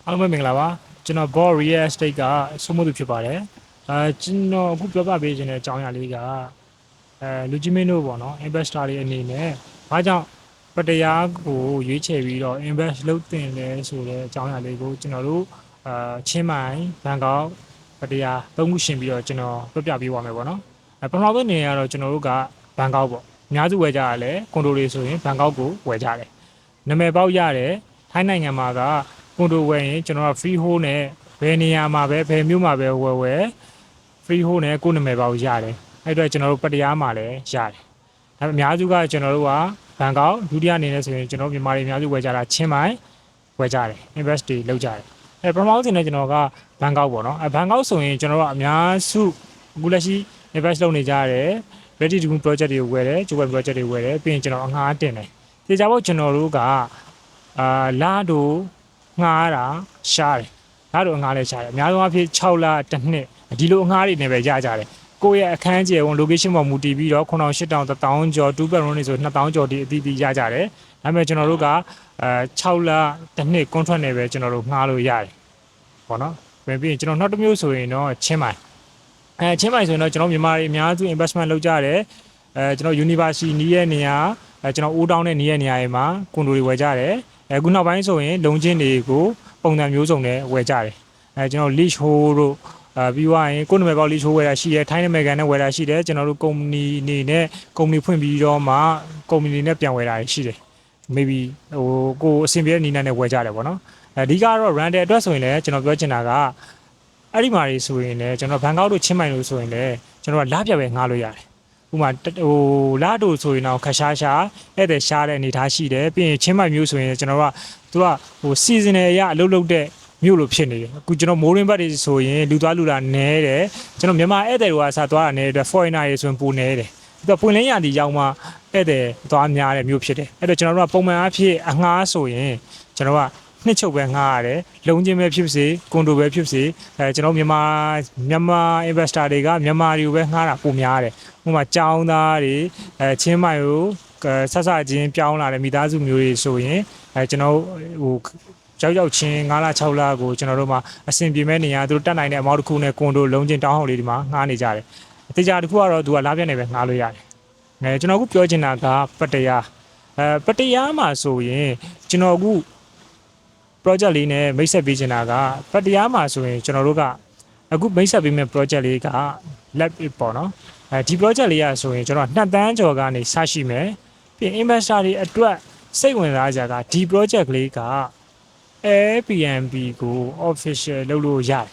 အားလုံးပဲမင်္ဂလာပါကျွန်တော် Board Real Estate ကစုံမှုသူဖြစ်ပါတယ်ကျွန်တော်အခုပြောပြပေးခြင်းတဲ့အကြောင်းအရာလေးကလူကြီးမင်းတို့ပေါ့နော် investor တွေအနေနဲ့ဘာကြောင့်ပတရားကိုရွေးချယ်ပြီးတော့ invest လုပ်တင်လဲဆိုတဲ့အကြောင်းအရာလေးကိုကျွန်တော်တို့ချင်းမိုင်ဘန်ကောက်ပတရားသုံးခုရှင်ပြီးတော့ကျွန်တော်ပြပြပေးပါမယ်ပေါ့နော်ပထမဆုံးအနေနဲ့ကတော့ကျွန်တော်တို့ကဘန်ကောက်ပေါ့အများစုဝယ်ကြရတယ်ကွန်ဒိုတွေဆိုရင်ဘန်ကောက်ကိုဝယ်ကြတယ်နာမည်ပေါက်ရတယ်ထိုင်းနိုင်ငံမှာကကွန်ဒိုဝယ်ရင်ကျွန်တော်က free hold နဲ့ဘယ်နေရာမှာပဲဘယ်မြို့မှာပဲဝယ် free hold နဲ့ကိုယ်နာမည်ပေါက်ရတယ်အဲ့တော့ကျွန်တော်တို့ပတရားမှာလည်းရတယ်ဒါပေမဲ့အများစုကကျွန်တော်တို့ကဘန်ကောက်ဒုတိယအနေနဲ့ဆိုရင်ကျွန်တော်မြန်မာတွေအများစုဝယ်ကြတာချင်းမိုင်ဝယ်ကြတယ် invest တွေလုပ်ကြတယ်ပထမဆုံးနဲ့ကျွန်တော်ကဘန်ကောက်ပေါ့နော်ဘန်ကောက်ဆိုရင်ကျွန်တော်တို့အများစုအခုလက်ရှိ invest လုပ်နေကြရတယ် ready to do project တွေဝယ်တယ်ဂျိုးဝယ် project တွေဝယ်တယ်ပြီးရင်ကျွန်တော်အငှားတင်တယ်ဒီကြဖို့ကျွန်တော်တို့ကလာတို့ငှားတာရှားတယ်လာတို့ငှားလဲရှားတယ်အများဆုံးအဖြစ်6လတစ်နှစ်ဒီလိုငှားတွေနဲ့ပဲရကြတယ်ကိုယ့်ရဲ့အခန်းကျယ်ဝန် location ပေါ်မူတည်ပြီးတော့9000 8000 1000ကျော်2 bedroom တွေဆို2000ကျော်ဒီအသီးသီးရကြတယ်ဒါပေမဲ့ကျွန်တော်တို့က6လတစ်နှစ် contract နဲ့ပဲကျွန်တော်တို့ငှားလို့ရတယ်ပေါ့နော်ပြီးရင်ကျွန်တော်နောက်တစ်မျိုးဆိုရင်တော့ချင်းမိုင်ချင်းမိုင်ဆိုရင်တော့ကျွန်တော်မြန်မာတွေအများစု investment လုပ်ကြတယ်ကျွန်တော် university နီးရဲ့နေရာကျွန်တော်အိုးတောင်းတဲ့နီးရဲ့နေရာတွေမှာကွန်ဒိုတွေဝယ်ကြတယ်အခုနောက်ပိုင်းဆိုရင်လုံချင်းတွေကိုပုံစံမျိုးစုံနဲ့ဝယ်ကြတယ်ကျွန်တော် lease hold တို့ပြီးသွားရင်ကိုယ်နာမည်ပေါက် lease hold ဝယ်တာရှိတယ်ထိုင်းနာမည်ကန်နဲ့ဝယ်တာရှိတယ်ကျွန်တော်တို့ကုမ္ပဏီအနေနဲ့ကုမ္ပဏီဖွင့်ပြီးတော့မှကုမ္ပဏီနဲ့ပြန်ဝယ်တာရှိတယ် maybe ကိုအဆင်ပြေတဲ့နီးနဲ့ဝယ်ကြတယ်ပေါ့နော်အဓိကတော့ random အတွက်ဆိုရင်လည်းကျွန်တော်ပြောချင်တာကအဲ့ဒီမှာတွေဆိုရင်လည်းကျွန်တော်ဘန်ကောက်တို့ချင်းမိုင်တို့ဆိုရင်လည်းကျွန်တော်ကလာပြပဲငှားလို့ရတယ်ဥပမာလာတို့ဆိုရင်တော့ခရှားရှားအဲ့တဲ့ရှားတဲ့အနေထားရှိတယ်ပြီးရင်ချင်းမိုင်မျိုးဆိုရင်ကျွန်တော်ကသူကseasonal အရအလုပ်လုပ်တဲ့မြို့လိုဖြစ်နေတယ်အခုကျွန်တော်မိုးရင်းဘက်တွေဆိုရင်လူသွားလူလာနဲတယ်ကျွန်တော်မြန်မာဧည့်သည်တွေကစားသွားတာနဲတဲ့ foreigner တွေဆိုရင်ပိုနဲတယ်သူကပွင့်လင်းရတီရောက်မှဧည့်သည်သွားများတဲ့မြို့ဖြစ်တယ်အဲ့တော့ကျွန်တော်တို့ကပုံမှန်အဖြစ်အငှားဆိုရင်ကျွန်တော်ကနှစ်ချုပ်ပဲငှားရတယ်လုံချင်းပဲဖြစ်စေကွန်ဒိုပဲဖြစ်စေကျွန်တော်မြန်မာ investor တွေကမြန်မာတွေကိုပဲငှားတာပုံများတယ်ဥပမာကြောင်းသားတွေချင်းမိုင်ကိုဆက်စချင်းပြောင်းလာတဲ့မိသားစုမျိုးတွေဆိုရင်ကျွန်တော်ရောက်ချင်း9လ6လကိုကျွန်တော်တို့မှာအဆင်ပြေမဲ့နေရာသူတို့တက်နိုင်တဲ့အမောက်တစ်ခုနဲ့ကွန်ဒိုလုံးချင်းတောင်းဟောက်လေးဒီမှာငှားနေကြတယ်အသေးချာတစ်ခုကတော့သူကလာပြတ်နေပဲငှားလို့ရတယ်ကျွန်တော်အခုပြောချင်တာကပတရာပတရာမှာဆိုရင်ကျွန်တော်အခု project လေးနဲ့မိတ်ဆက်ပေးချင်တာကပတရားမှာဆိုရင်ကျွန်တော်တို့ကအခုမိတ်ဆက်ပေးမဲ့ project လေးက lab ပေါ့နော်ဒီ project လေးရဆိုရင်ကျွန်တော်2တန်းကျော်ကနေစရှိမယ်ပြီး investor တွေအတွက်စိတ်ဝင်စားကြတာဒီ project လေးက Airbnb ကို official လုပ်လို့ရတယ်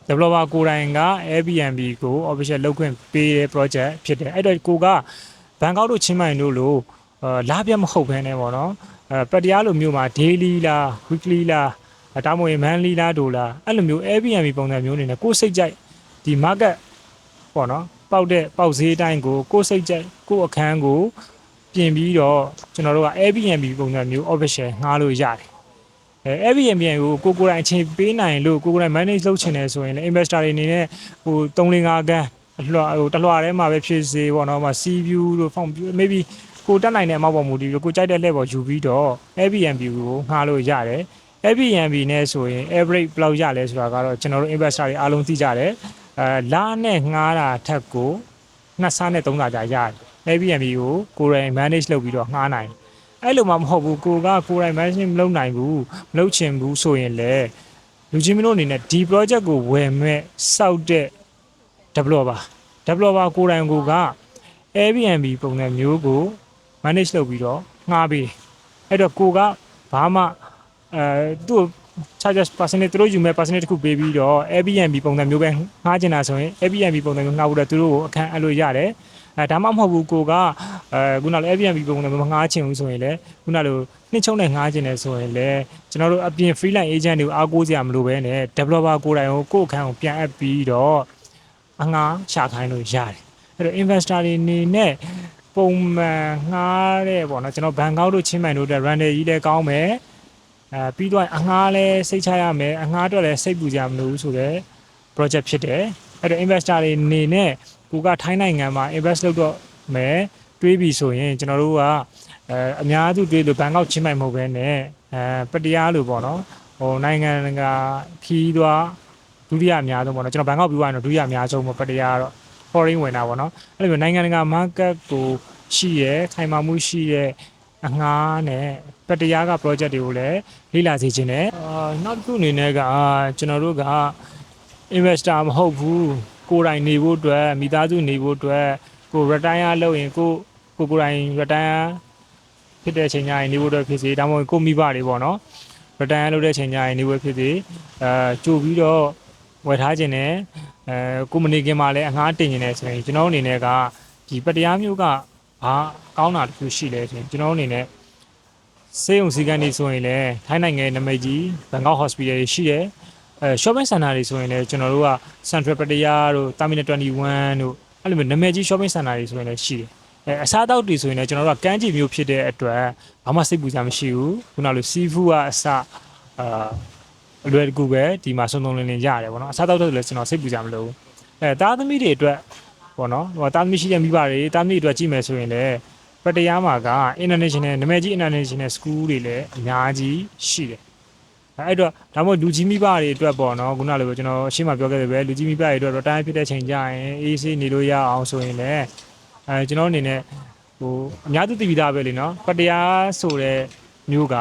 developer ကိုယ်တိုင်က Airbnb ကို official လုပ်ခွင့်ပေးတဲ့ project ဖြစ်တယ်အဲ့တော့ကိုကဘန်ကောက်တို့ချင်းမိုင်တို့လို့လာပြမဟုတ်ဘဲနဲ့ပေါ့နော်ပတရားလိုမျိုးမှာ daily လား weekly လားတာမွေ monthly လားဒိုလားအဲ့လိုမျိုး Airbnb ပုံစံမျိုးနေနဲ့ကိုယ်စိတ်ကြိုက်ဒီ market ပေါ့နော်ပေါက်ဈေးတိုင်းကိုယ်စိတ်ကြိုက်ကိုယ်အခန်းကိုပြင်ပြီးတော့ကျွန်တော်တို့က Airbnb ပုံစံမျိုး official ငှားလို့ရတယ်Airbnb ကိုကိုယ်တိုင်အချိန်ပေးနိုင်လို့ကိုယ်တိုင် manage လုပ်ချင်တယ်ဆိုရင်လည်း investor တွေအနေနဲ့ဟို3-5ခန်းတလွှာထဲမှာပဲဖြစ်စေပေါ့နော် sea view တို့ front view maybe ကိုတက်နိုင်တဲ့အမောက်ပေါ်မူတည်ပြီးကိုကြိုက်တဲ့လှည့်ပေါ်ယူပြီးတော့ Airbnb ကိုငှားလို့ရတယ် Airbnb နဲ့ဆိုရင် average ဘယ်လောက်ရလဲဆိုတာကတော့ကျွန်တော်တို့ investor တွေအားလုံးသိကြတယ်လာနဲ့ငှားတာထက်ကို2ဆနဲ့3ဆကြာရတယ် Airbnb ကိုကိုယ်တိုင် manage လုပ်ပြီးတော့ငှားနိုင်အဲ့လိုမှမဟုတ်ဘူးကိုယ်တိုင် manage မလုပ်နိုင်ဘူးမလုပ်ချင်ဘူးဆိုရင်လည်းလူချင်းမင်းတို့အနေနဲ့ဒီ project ကိုဝယ်မဲ့စောက်တဲ့ developer ကိုယ်တိုင်က Airbnb ပုံစံမျိုးကို manage လုပ်ပြီးတော့ငှားပြီးအဲ့တော့ကိုကဘာမှသူ့ charges percentage သူတို့ယူမဲ့ percentage တစ်ခုပေးပြီးတော့ Airbnb ပုံစံမျိုးပဲငှားချင်တာဆိုရင် Airbnb ပုံစံမျိုးငှားဖို့တော့သူတို့ကိုအခန်းအပ်လို့ရတယ်ဒါမှမဟုတ်ဘူးကိုကခုနလို Airbnb ပုံစံမျိုးငှားချင်ဘူးဆိုရင်လည်းခုနလိုနှစ်ချုံနဲ့ငှားချင်တယ်ဆိုရင်လည်းကျွန်တော်တို့အပြင် freelance agent တွေကိုအားကိုးစရာမလိုဘဲနဲ့ developer ကိုယ်တိုင်ကိုယ့်အခန်းကိုပြန်အပ်ပြီးတော့အငှားရှာခိုင်းလို့ရတယ်အဲ့တော့ investor တွေအနေနဲ့ပုံမှန်ငှားတဲ့ပေါ့နော်ကျွန်တော်ဘန်ကောက်တို့ချင်းမိုင်တို့အတွက် random ကြီးလည်းကောင်းမယ်ပြီးတော့အငှားလည်းစိတ်ချရမယ်အငှားအတွက်လည်းစိတ်ပူကြမလို့ဆိုတော့ project ဖြစ်တယ်အဲ့တော့ investor တွေအနေနဲ့ကိုကထိုင်းနိုင်ငံမှာ invest လုပ်တော့မယ်တွေးပြီးဆိုရင်ကျွန်တော်တို့ကအများစုတွေးလို့ဘန်ကောက်ချင်းမိုင်မဟုတ်ဘဲနဲ့ပတရားလို့ပေါ့နော် ဟိုနိုင်ငံကခီးသွားဒုတိယအများဆုံးပေါ့နော်ကျွန်တော်ဘန်ကောက်ပြီးသွားရင်တော့ဒုတိယအများဆုံးပေါ့ပတ္တရားကတော့ foreign ဝင်တာပေါ့နော်အဲ့လိုမျိုးနိုင်ငံတကာ market ကိုရှိရဲခိုင်မာမှုရှိရဲအငှားနဲ့ပတ္တရားက project တွေကိုလည်းလေ့လာစေခြင်းနဲ့နောက်တစ်ခုအနေနဲ့ကကျွန်တော်တို့က investor မဟုတ်ဘူးကိုယ်တိုင်နေဖို့အတွက်မိသားစုနေဖို့အတွက်ကို retire လုပ်ရင်ကိုယ်တိုင် retire ဖြစ်တဲ့အချိန်ကျရင်နေဖို့အတွက်ဖြစ်စေဒါမှမဟုတ်ကိုမိဘတွေပေါ့နော် retire လုပ်တဲ့အချိန်ကျရင်နေဖို့ဖြစ်စေကြိုပြီးတော့ဝယ်ထားခြင်းနဲ့ကိုမနေခင်မှာလည်းအငှားတင်နေတယ်ဆိုရင်ကျွန်တော်အနေနဲ့ကဒီပတရားမျိုးကဘာကောင်းတာတစ်ခုရှိလဲဆိုရင်ကျွန်တော်အနေနဲ့စေယုံစည်းကမ်းတွေဆိုရင်လည်းထိုင်းနိုင်ငံနာမည်ကြီးဘန်ကောက် hospital တွေရှိတယ်shopping center တွေဆိုရင်လည်းကျွန်တော်တို့က Central ပတရာတို့ Terminal 21တို့အဲ့လိုမျိုးနာမည်ကြီး shopping center တွေဆိုရင်လည်းရှိတယ်အစားအသောက်တွေဆိုရင်လည်းကျွန်တော်တို့ကကမ်းခြေမျိုးဖြစ်တဲ့အတွက်ဘာမှစိတ်ပူစရာမရှိဘူးခုနလို seafood ကအစအလွယ်တကူပဲဒီမှာစုံစုံလင်လင်ရတယ်ပေါ့နော်အစားအသောက်တွေလည်းကျွန်တော်စိတ်ပူစရာမလိုဘူးသားသမီးတွေအတွက်ပေါ့နော်ဟိုသားသမီးရှိတဲ့မိဘတွေသားသမီးတွေအတွက်ကြည့်မယ်ဆိုရင်လည်းပတရာမှာက international နာမည်ကြီး international school တွေလည်းအများကြီးရှိတယ်အဲ့တော့ဒါမှမဟုတ်လူကြီးမိဘတွေအတွက်ပေါ့နော်ခုနလိုပဲကျွန်တော်အရှင်းမပြောခဲ့တယ်ပဲလူကြီးမိဘတွေအတွက် retire ဖြစ်တဲ့ချိန်ကျရင်အေးဆေးနေလို့ရအောင်ဆိုရင်လည်းကျွန်တော်အနေနဲ့ဟိုအများသူသိပြီးသားပဲလေနော်ပတရားဆိုတဲ့မျိုးက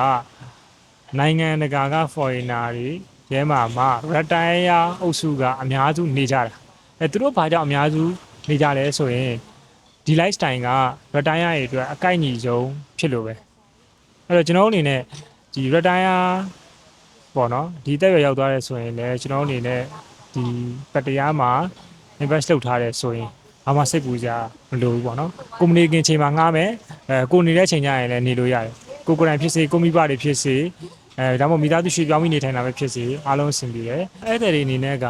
နိုင်ငံတကာက foreigner တွေရဲမှာ retire အုပ်စုကအများစုနေကြတာသူတို့ဘာကြောင့်အများစုနေကြလဲဆိုရင်ဒီ lifestyle က retire ရဲ့အတွက်အကိုက်ညီဆုံးဖြစ်လို့ပဲအဲ့တော့ကျွန်တော်အနေနဲ့ဒီ retire ပေါ့နော်ဒီတက်ရွယ်ရောက်သွားတယ်ဆိုရင်လည်းကျွန်တော်အနေနဲ့ဒီပတရားမှာ invest လုပ်ထားတယ်ဆိုရင်ဘာမှစိတ်ပူစရာမလိုဘူးပေါ့နော်ကိုမနေခင်ချိန်မှာငှားမယ်ကိုနေတဲ့ချိန်ကျရင်လည်းနေလို့ရတယ်ကိုယ်တိုင်ဖြစ်စေကိုမိဘတွေဖြစ်စေဒါမှမဟုတ်မိသားစုရှိပြောင်းပြီးနေထိုင်တာပဲဖြစ်စေအားလုံးအဆင်ပြေတယ်အဲ့တဲ့တွေအနေနဲ့က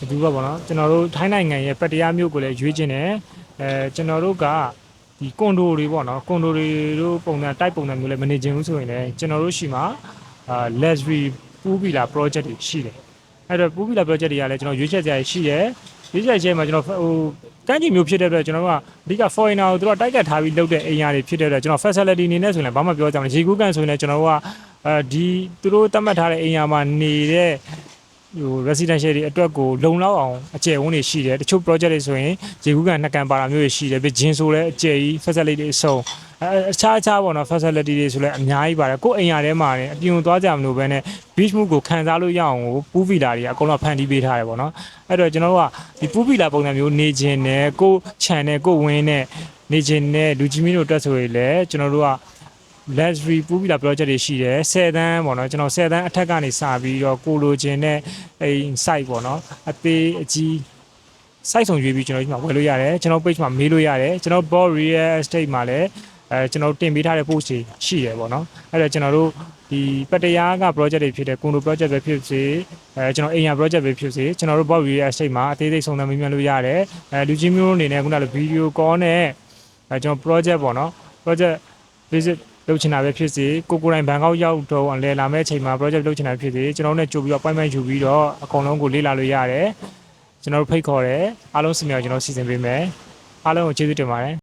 ဒီဘက်ပေါ့နော်ကျွန်တော်တို့ထိုင်းနိုင်ငံရဲ့ပတရားမျိုးကိုလည်းရွေးခြင်းတယ်ကျွန်တော်တို့ကဒီကွန်ဒိုတွေပေါ့နော်ကွန်ဒိုတွေတို့ပုံစံတိုက်ပုံစံမျိုးလည်းမနေချင်ဘူးဆိုရင်လည်းကျွန်တော်တို့ရှိမှာluxury ပူးဗီလာ project တွေရှိတယ်အဲ့တော့ပူးဗီလာ project တွေကလည်းကျွန်တော်ရွေးချက်ကြရရှိတယ်ရွေးချက်ချက်မှာကျွန်တော်ဟိုကမ်းခြေမျိုးဖြစ်တဲ့အတွက်ကျွန်တော်တို့ကအဓိက foreigner ကိုသူတို့တိုက်ကတ်ထားပြီးလုပ်တဲ့အိမ်ယာတွေဖြစ်တဲ့အတွက်ကျွန်တော် facility အနေနဲ့ဆိုရင်ဘာမှပြောကြမှာရေကူးကန်ဆိုရင်လည်းကျွန်တော်တို့ကဒီသူတို့သတ်မှတ်ထားတဲ့အိမ်ယာမှာနေတဲ့ဟို residential တွေအတွက်ကိုလုံလောက်အောင်အကျယ်ဝန်းတွေရှိတယ်တချို့ project တွေဆိုရင်ရေကူးကန်နှစ်ကန်ပါတာမျိုးတွေရှိတယ်ပြီးဂျင်းဆိုလည်းအကျယ်ကြီး facility တွေအစုံအခြားပေါ့နော် facility တွေဆိုလည်းအများကြီးပါတယ်ကိုယ်အိမ်ယာထဲမှာလည်းအပြင်ကိုသွားကြမလို့ပဲနဲ့ beach mood ကိုခံစားလို့ရအောင်ကိုပူးဗီလာတွေအကုန်လုံးဖန်တီးပေးထားတယ်ပေါ့နော်အဲ့တော့ကျွန်တော်တို့ကဒီပူးဗီလာပုံစံမျိုးနေခြင်းနဲ့ကိုခြံနဲ့ကိုဝင်းနဲ့နေခြင်းနဲ့လူကြီးမင်းတို့တက်ဆိုရင်လည်းကျွန်တော်တို့က luxury ပူးဗီလာ project တွေရှိတယ်10တန်းပေါ့နော်ကျွန်တော်10တန်းအထက်ကနေစပြီးတော့ကိုလိုခြင်းနဲ့အိမ် site ပေါ့နော်အသေးအကြီး site ဆောင်ရွေးပြီးကျွန်တော်ဒီမှာဝယ်လို့ရတယ်ကျွန်တော် page မှာမေးလို့ရတယ်ကျွန်တော် Board Real Estate မှာလည်းကျွန်တော်တင်ပေးထားတဲ့ post တွေရှိတယ်ပေါ့နော်အဲ့တော့ကျွန်တော်တို့ဒီပတရားက project တွေဖြစ်တဲ့ condo project ပဲဖြစ်စေကျွန်တော်အိမ်ယာ project ပဲဖြစ်စေကျွန်တော်တို့ Board Real Estate မှာအသေးစိတ်စုံစမ်းမေးမြန်းလို့ရတယ်လူကြီးမျိုးအနေနဲ့ခုနကလို video call နဲ့ကျွန်တော် project ပေါ့နော် project visit လုပ်ချင်တာပဲဖြစ်စေကိုယ်တိုင်ဘန်ကောက်ရောက်တော့အလဲလာမဲ့အချိန်မှာ project လုပ်ချင်တာဖြစ်စေကျွန်တော်နဲ့ကြိုပြီးတော့ appointment ယူပြီးတော့အကုန်လုံးကိုလေ့လာလို့ရတယ်ကျွန်တော်တို့ဖိတ်ခေါ်တယ်အားလုံးစီမံကျွန်တော်စီစဉ်ပေးမယ်အားလုံးကိုကျေးဇူးတင်ပါတယ်